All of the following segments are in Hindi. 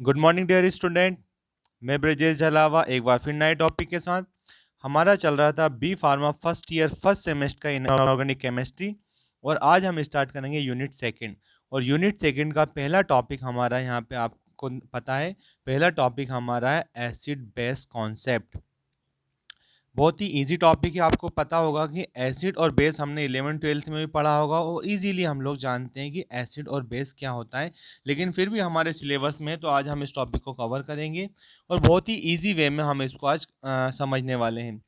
Good morning dear student. मैं ब्रजेश जलावा एक बार फिर नए टॉपिक के साथ। हमारा चल रहा था B pharma first year first semester का इनऑर्गेनिक केमिस्ट्री, और आज हम स्टार्ट करेंगे यूनिट सेकंड। और यूनिट सेकंड का पहला टॉपिक हमारा यहाँ पे आपको पता है, पहला टॉपिक हमारा है एसिड बेस कॉन्सेप्ट। बहुत ही इजी टॉपिक है। आपको पता होगा कि एसिड और बेस हमने 11th-12th में भी पढ़ा होगा और इजीली हम लोग जानते हैं कि एसिड और बेस क्या होता है, लेकिन फिर भी हमारे सिलेबस में है, तो आज हम इस टॉपिक को कवर करेंगे और बहुत ही इजी वे में हम इसको आज समझने वाले हैं।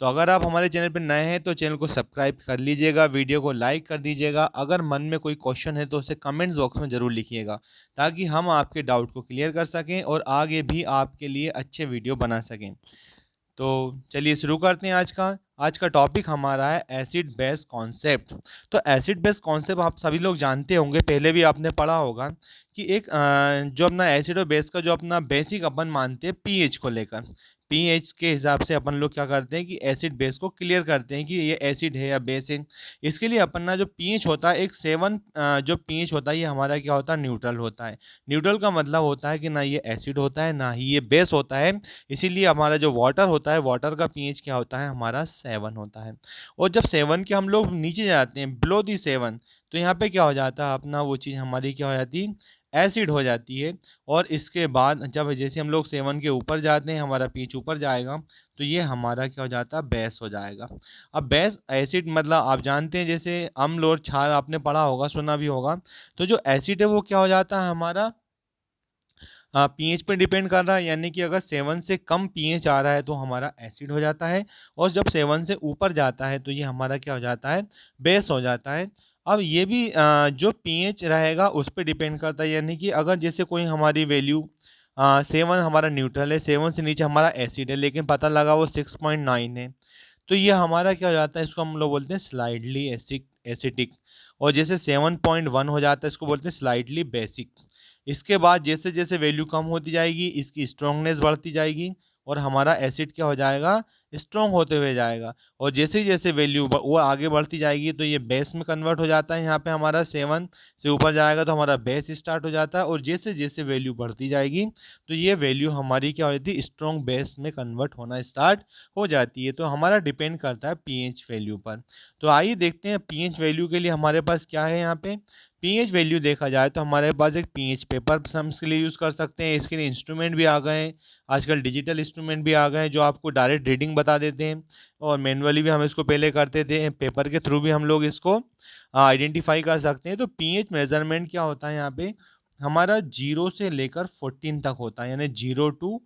तो अगर आप हमारे चैनल पर नए हैं तो चैनल को सब्सक्राइब कर लीजिएगा, वीडियो को लाइक कर दीजिएगा। अगर मन में कोई क्वेश्चन है तो उसे कमेंट्स बॉक्स में ज़रूर लिखिएगा, ताकि हम आपके डाउट को क्लियर कर सकें और आगे भी आपके लिए अच्छे वीडियो बना सकें। तो चलिए शुरू करते हैं। आज का टॉपिक हमारा है एसिड बेस कॉन्सेप्ट। तो एसिड बेस कॉन्सेप्ट आप सभी लोग जानते होंगे, पहले भी आपने पढ़ा होगा कि एक जो अपना एसिड और बेस का जो अपना बेसिक अपन मानते हैं पीएच को लेकर, पीएच के हिसाब से अपन लोग क्या करते हैं कि एसिड बेस को क्लियर करते हैं कि ये एसिड है या बेस है। इसके लिए अपन ना जो पीएच होता है एक 7 जो पीएच होता है ये हमारा क्या होता है, न्यूट्रल होता है। न्यूट्रल का मतलब होता है कि ना ये एसिड होता है ना ही ये बेस होता है। इसीलिए हमारा जो वाटर होता है, वाटर का पीएच क्या होता है, हमारा 7 होता है। और जब 7 के हम लोग नीचे जाते हैं, बिलो दी 7, तो यहाँ पे क्या हो जाता है, अपना वो चीज़ हमारी क्या हो जाती है, एसिड हो जाती है। और इसके बाद जब जैसे हम लोग 7 के ऊपर जाते हैं, हमारा पीएच ऊपर जाएगा, तो ये हमारा क्या हो जाता है, बेस हो जाएगा। अब बेस एसिड मतलब आप जानते हैं, जैसे अम्ल और क्षार आपने पढ़ा होगा, सुना भी होगा। तो जो एसिड है वो क्या हो जाता है हमारा, पीएच पे डिपेंड कर रहा है, यानी कि अगर 7 से कम पीएच आ रहा है तो हमारा एसिड हो जाता है, और जब 7 से ऊपर जाता है तो ये हमारा क्या हो जाता है, बेस हो जाता है। अब ये भी जो पीएच रहेगा उस पे डिपेंड करता है, यानी कि अगर जैसे कोई हमारी वैल्यू 7 हमारा न्यूट्रल है, 7 से नीचे हमारा एसिड है, लेकिन पता लगा वो 6.9 है, तो ये हमारा क्या हो जाता है, इसको हम लोग बोलते हैं स्लाइडली एसिटिक। और जैसे 7.1 हो जाता है, इसको बोलते हैं स्लाइडली बेसिक। इसके बाद जैसे जैसे वैल्यू कम होती जाएगी, इसकी स्ट्रांगनेस बढ़ती जाएगी, और हमारा एसिड क्या हो जाएगा, स्ट्रॉन्ग होते हुए जाएगा। और जैसे जैसे वैल्यू वो आगे बढ़ती जाएगी तो ये बेस में कन्वर्ट हो जाता है। यहाँ पे हमारा 7 से ऊपर जाएगा तो हमारा बेस स्टार्ट हो जाता है, और जैसे जैसे वैल्यू बढ़ती जाएगी तो ये वैल्यू हमारी क्या हो जाती है, स्ट्रॉन्ग बेस में कन्वर्ट होना स्टार्ट हो जाती है। तो हमारा डिपेंड करता है पीएच वैल्यू पर। तो आइए देखते हैं पीएच वैल्यू के लिए हमारे पास क्या है। यहाँ पे पीएच वैल्यू देखा जाए तो हमारे पास एक पीएच पेपर हम इसके लिए यूज़ कर सकते हैं। इसके लिए इंस्ट्रूमेंट भी आ गए हैं, आजकल डिजिटल इंस्ट्रूमेंट भी आ गए हैं जो आपको डायरेक्ट रीडिंग बता देते हैं, और मैनुअली भी हम इसको पहले करते थे, पेपर के थ्रू भी हम लोग इसको आइडेंटिफाई कर सकते हैं। तो पीएच मेजरमेंट क्या होता है, यहाँ पे हमारा 0 से लेकर 14 तक होता है, यानी 0 टू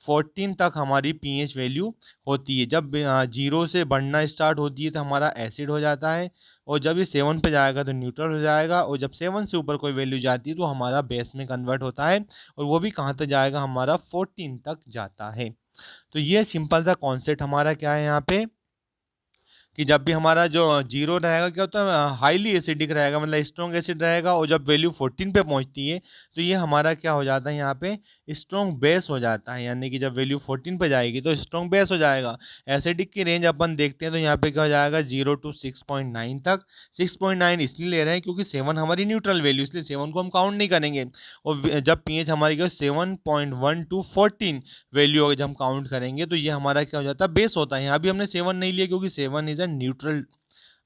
14 तक हमारी पीएच वैल्यू होती है। जब 0 से बढ़ना स्टार्ट होती है तो हमारा एसिड हो जाता है, और जब ये 7 पे जाएगा तो न्यूट्रल हो जाएगा, और जब 7 से ऊपर कोई वैल्यू जाती है तो हमारा बेस में कन्वर्ट होता है, और वो भी कहाँ तक जाएगा, हमारा 14 तक जाता है। तो ये सिंपल सा कॉन्सेप्ट हमारा क्या है यहाँ पे, कि जब भी हमारा जो जीरो रहेगा क्या होता है, हाईली एसिडिक रहेगा, मतलब स्ट्रॉन्ग एसिड रहेगा, और जब वैल्यू 14 पे पहुंचती है तो ये हमारा क्या हो जाता है, यहाँ पे स्ट्रॉन्ग बेस हो जाता है। यानी कि जब वैल्यू 14 पे जाएगी तो स्ट्रॉन्ग बेस हो जाएगा। एसिडिक की रेंज अपन देखते हैं तो यहाँ पे क्या हो जाएगा, 0 टू 6.9 तक। 6.9 इसलिए ले रहे हैं क्योंकि 7 हमारी न्यूट्रल वैल्यू, इसलिए 7 को हम काउंट नहीं करेंगे। और जब पीएच हमारी क्या 7.1 टू 14 वैल्यू अगर जब हम काउंट करेंगे तो ये हमारा क्या हो जाता है, बेस होता है। यहाँ भी हमने 7 नहीं लिया क्योंकि 7 इज अ न्यूट्रल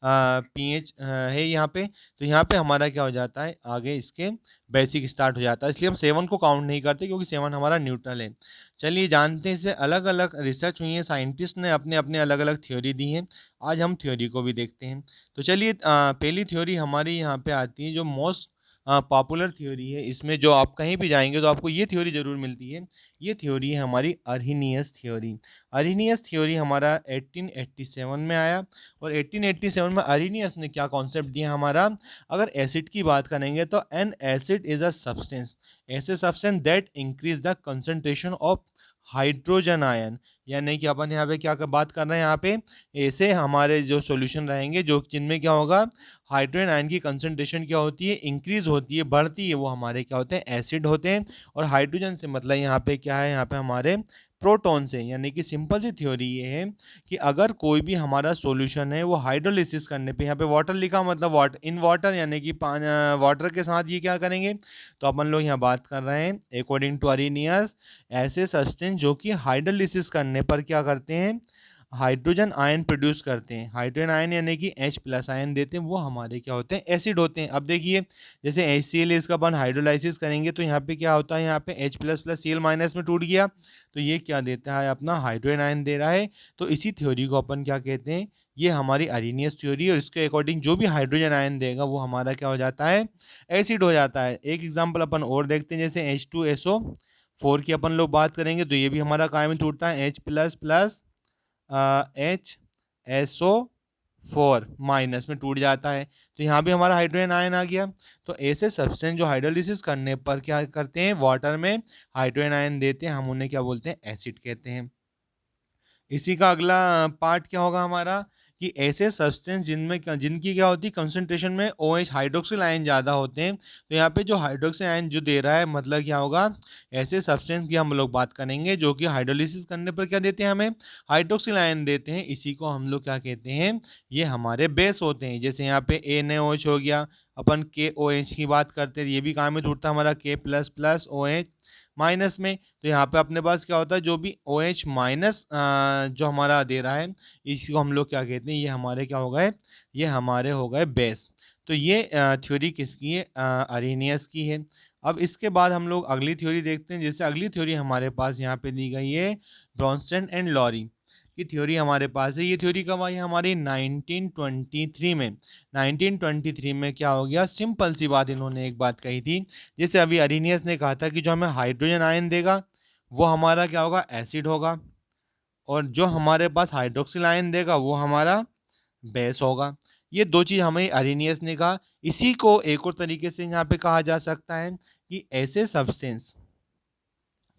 पीएच है यहाँ पे। तो यहाँ पे हमारा क्या हो जाता है, आगे इसके बेसिक स्टार्ट हो जाता है, इसलिए हम 7 को काउंट नहीं करते क्योंकि 7 हमारा न्यूट्रल है। चलिए जानते हैं, इसमें अलग अलग रिसर्च हुई है, साइंटिस्ट ने अपने अपने अलग अलग थ्योरी दी है। आज हम थ्योरी को भी देखते हैं। तो चलिए पहली थ्योरी हमारी यहाँ पे आती है, जो मोस्ट पॉपुलर थ्योरी है। इसमें जो आप कहीं भी जाएंगे तो आपको ये थ्योरी जरूर मिलती है। ये थ्योरी है हमारी अर्हीनियस थ्योरी। अर्हीनियस थ्योरी हमारा 1887 में आया, और 1887 में अर्हीनियस ने क्या कॉन्सेप्ट दिया हमारा, अगर एसिड की बात करेंगे तो an acid is a substance, ऐसे substance that increase the concentration of hydrogen ion. यानी कि अपन यहाँ पे क्या बात कर रहे हैं, यहाँ पे ऐसे हमारे जो सॉल्यूशन रहेंगे जो जिनमें क्या होगा, हाइड्रोजन आयन की कंसंट्रेशन क्या होती है, इंक्रीज होती है, बढ़ती है, वो हमारे क्या होते हैं, एसिड होते हैं। और हाइड्रोजन से मतलब यहाँ पे क्या है, यहाँ पे हमारे प्रोटॉन से। यानी कि सिंपल सी थ्योरी ये है कि अगर कोई भी हमारा सॉल्यूशन है वो हाइड्रोलिसिस करने पे, यहाँ पे वाटर लिखा मतलब इन वाटर यानी कि वाटर के साथ ये क्या करेंगे, तो अपन लोग यहाँ बात कर रहे हैं अकॉर्डिंग टू अरेनियस ऐसे सब्सटेंस जो कि हाइड्रोलिसिस करने पर क्या करते हैं, हाइड्रोजन आयन प्रोड्यूस करते हैं। हाइड्रोजन आयन यानी कि H+ आयन देते हैं, वो हमारे क्या होते हैं, एसिड होते हैं। अब देखिए जैसे HCl इसका अपन हाइड्रोलाइसिस करेंगे तो यहाँ पे क्या होता है, यहाँ पे H++ में टूट गया तो ये क्या देता है, अपना हाइड्रोजन आयन दे रहा है। तो इसी थ्योरी को अपन क्या कहते हैं, ये हमारी अरेनियस थ्योरी है और इसके अकॉर्डिंग जो भी हाइड्रोजन आयन देगा वो हमारा क्या हो जाता है, एसिड हो जाता है। एक एग्जाम्पल अपन और देखते हैं, जैसे H2SO4 की अपन लोग बात करेंगे तो ये भी हमारा काय में टूटता है, H++ में टूट जाता है। तो यहाँ भी हमारा हाइड्रोजन आयन आ गया। तो ऐसे सब्सटेंस जो हाइड्रोलिसिस करने पर क्या करते हैं, वाटर में हाइड्रोजन आयन देते हैं, हम उन्हें क्या बोलते हैं, एसिड कहते हैं। इसी का अगला पार्ट क्या होगा हमारा, कि ऐसे सब्सटेंस जिनकी क्या होती है, कंसंट्रेशन में OH हाइड्रोक्सिल आयन ज़्यादा होते हैं। तो यहाँ पे जो हाइड्रोक्सिल आयन जो दे रहा है मतलब क्या होगा, ऐसे सब्सटेंस की हम लोग बात करेंगे जो कि हाइड्रोलिसिस करने पर क्या देते हैं, हमें हाइड्रोक्सिल आयन देते हैं। इसी को हम लोग क्या कहते हैं, ये हमारे बेस होते हैं। जैसे यहाँ पे NaOH हो गया, अपन KOH की बात करते हैं, ये भी कहाँ में टूटता है, हमारा K++OH माइनस में। तो यहाँ पे अपने पास क्या होता है, जो भी OH माइनस जो हमारा दे रहा है इसको हम लोग क्या कहते हैं, ये हमारे क्या हो गए, ये हमारे हो गए बेस। तो ये थ्योरी किसकी है, अरेनियस की है। अब इसके बाद हम लोग अगली थ्योरी देखते हैं। जैसे अगली थ्योरी हमारे पास यहाँ पे दी गई है, ब्रोंस्टन एंड लॉरी की थ्योरी हमारे पास है। ये थ्योरी कब आई हमारी, 1923 में। 1923 में क्या हो गया, सिंपल सी बात इन्होंने एक बात कही थी, जैसे अभी अरेनियस ने कहा था कि जो हमें हाइड्रोजन आयन देगा वो हमारा क्या होगा, एसिड होगा, और जो हमारे पास हाइड्रोक्सिल आयन देगा वो हमारा बेस होगा। ये दो चीज हमें अरेनियस ने कहा। इसी को एक और तरीके से यहाँ पे कहा जा सकता है कि ऐसे सब्सटेंस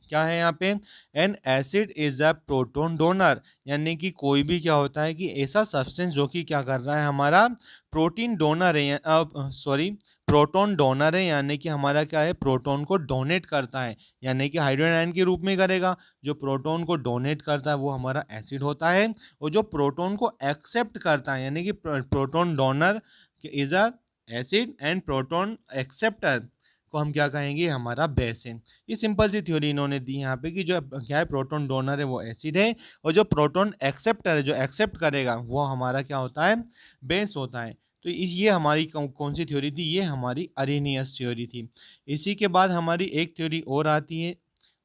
क्या है यहाँ पे, N acid is a proton donor. यानी कि कोई भी क्या होता है कि ऐसा सब्सटेंस जो कि क्या कर रहा है, हमारा प्रोटीन डोनर है, सॉरी प्रोटोन डोनर है, यानी कि हमारा क्या है, प्रोटोन को डोनेट करता है, यानी कि हाइड्रोजन आयन के रूप में करेगा। जो प्रोटोन को डोनेट करता है वो हमारा एसिड होता है, और जो प्रोटोन को एक्सेप्ट करता है यानी कि proton donor is a acid and proton acceptor को हम क्या कहेंगे, हमारा बेस है। ये सिंपल सी थ्योरी इन्होंने दी यहाँ पे कि जो क्या है, प्रोटॉन डोनर है वो एसिड है, और जो प्रोटॉन एक्सेप्टर है, जो एक्सेप्ट करेगा वो हमारा क्या होता है, बेस होता है। तो ये हमारी कौन सी थ्योरी थी, ये हमारी अरेनियस थ्योरी थी। इसी के बाद हमारी एक थ्योरी और आती है,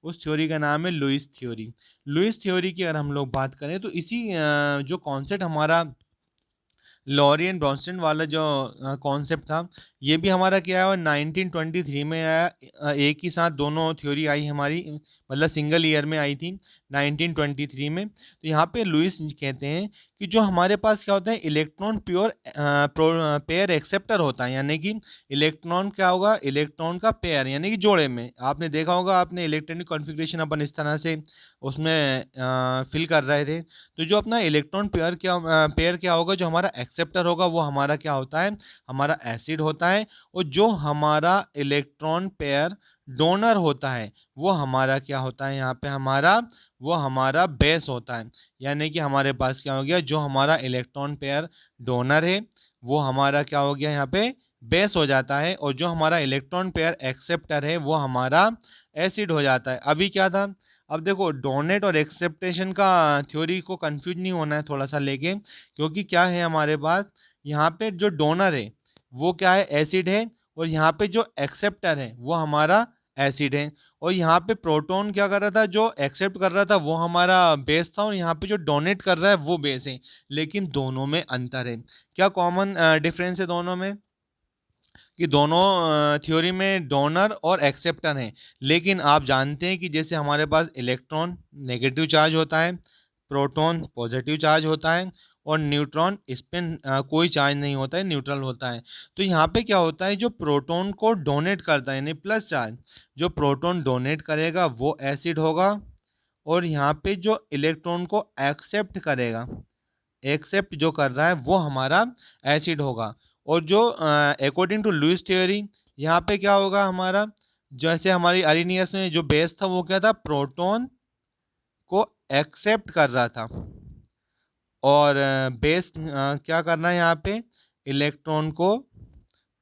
उस थ्योरी का नाम है लुईस थ्योरी। लुईस थ्योरी की अगर हम लोग बात करें तो इसी जो कॉन्सेप्ट हमारा लॉरी एंड ब्रॉन्स्टन वाला जो कॉन्सेप्ट था, ये भी हमारा क्या है, 1923 में आया। एक ही साथ दोनों थ्योरी आई हमारी, मतलब सिंगल ईयर में आई थी 1923 में। तो यहाँ पे लुईस कहते हैं कि जो हमारे पास क्या होता है, इलेक्ट्रॉन प्योर पेयर एक्सेप्टर होता है, यानी कि इलेक्ट्रॉन क्या होगा, इलेक्ट्रॉन का पेयर यानी कि जोड़े में। आपने देखा होगा, आपने इलेक्ट्रॉनिक कॉन्फ़िगरेशन अपन इस तरह से उसमें फिल कर रहे थे। तो जो अपना इलेक्ट्रॉन पेयर क्या होगा, जो हमारा एक्सेप्टर होगा वो हमारा क्या होता है, हमारा एसिड होता है, और जो हमारा इलेक्ट्रॉन पेयर डोनर होता है वो हमारा क्या होता है, यहाँ पे हमारा वो हमारा बेस होता है। यानी कि हमारे पास क्या हो गया, जो हमारा इलेक्ट्रॉन पेयर डोनर है वो हमारा क्या हो गया, यहाँ पे बेस हो जाता है, और जो हमारा इलेक्ट्रॉन पेयर एक्सेप्टर है वो हमारा एसिड हो जाता है। अभी क्या था, अब देखो डोनेट और एक्सेप्टेशन का थ्योरी को कंफ्यूज नहीं होना है थोड़ा सा लेके, क्योंकि क्या है हमारे पास, यहाँ पे जो डोनर है वो क्या है, एसिड है, और यहाँ पे जो एक्सेप्टर है वो हमारा एसिड है, और यहाँ पे प्रोटॉन क्या कर रहा था, जो एक्सेप्ट कर रहा था वो हमारा बेस था, और यहाँ पे जो डोनेट कर रहा है वो बेस है। लेकिन दोनों में अंतर है। क्या कॉमन डिफरेंस है दोनों में, कि दोनों थ्योरी में डोनर और एक्सेप्टर हैं। लेकिन आप जानते हैं कि जैसे हमारे पास इलेक्ट्रॉन नेगेटिव चार्ज होता है, प्रोटॉन पॉजिटिव चार्ज होता है, और न्यूट्रॉन इस पर कोई चार्ज नहीं होता है, न्यूट्रल होता है। तो यहाँ पे क्या होता है, जो प्रोटॉन को डोनेट करता है यानी प्लस चार्ज, जो प्रोटॉन डोनेट करेगा वो एसिड होगा, और यहाँ पे जो इलेक्ट्रॉन को एक्सेप्ट करेगा, एक्सेप्ट जो कर रहा है वो हमारा एसिड होगा। और जो अकॉर्डिंग टू लुईस थ्योरी, यहाँ पे क्या होगा हमारा, जैसे हमारी अरेनियस में जो बेस था वो क्या था, प्रोटॉन एक्सेप्ट कर रहा था और बेस क्या करना है यहाँ पे, इलेक्ट्रॉन को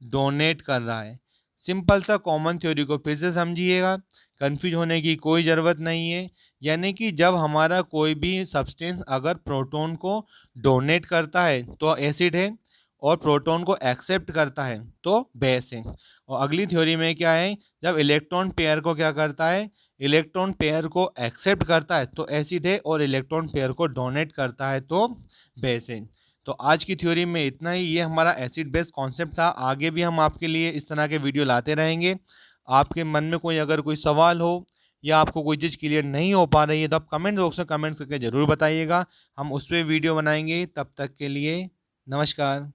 डोनेट कर रहा है। सिंपल सा कॉमन थ्योरी को फिर से समझिएगा, कंफ्यूज होने की कोई ज़रूरत नहीं है। यानी कि जब हमारा कोई भी सब्सटेंस अगर प्रोटॉन को डोनेट करता है तो एसिड है, और प्रोटॉन को एक्सेप्ट करता है तो बेस है। और अगली थ्योरी में क्या है, जब इलेक्ट्रॉन पेयर को क्या करता है, इलेक्ट्रॉन पेयर को एक्सेप्ट करता है तो एसिड है, और इलेक्ट्रॉन पेयर को डोनेट करता है तो बेस है। तो आज की थ्योरी में इतना ही। ये हमारा एसिड बेस कॉन्सेप्ट था। आगे भी हम आपके लिए इस तरह के वीडियो लाते रहेंगे। आपके मन में कोई अगर कोई सवाल हो या आपको कोई चीज़ क्लियर नहीं हो पा रही है तो आप कमेंट बॉक्स में कमेंट्स करके ज़रूर बताइएगा, हम उस पर वीडियो बनाएंगे। तब तक के लिए नमस्कार।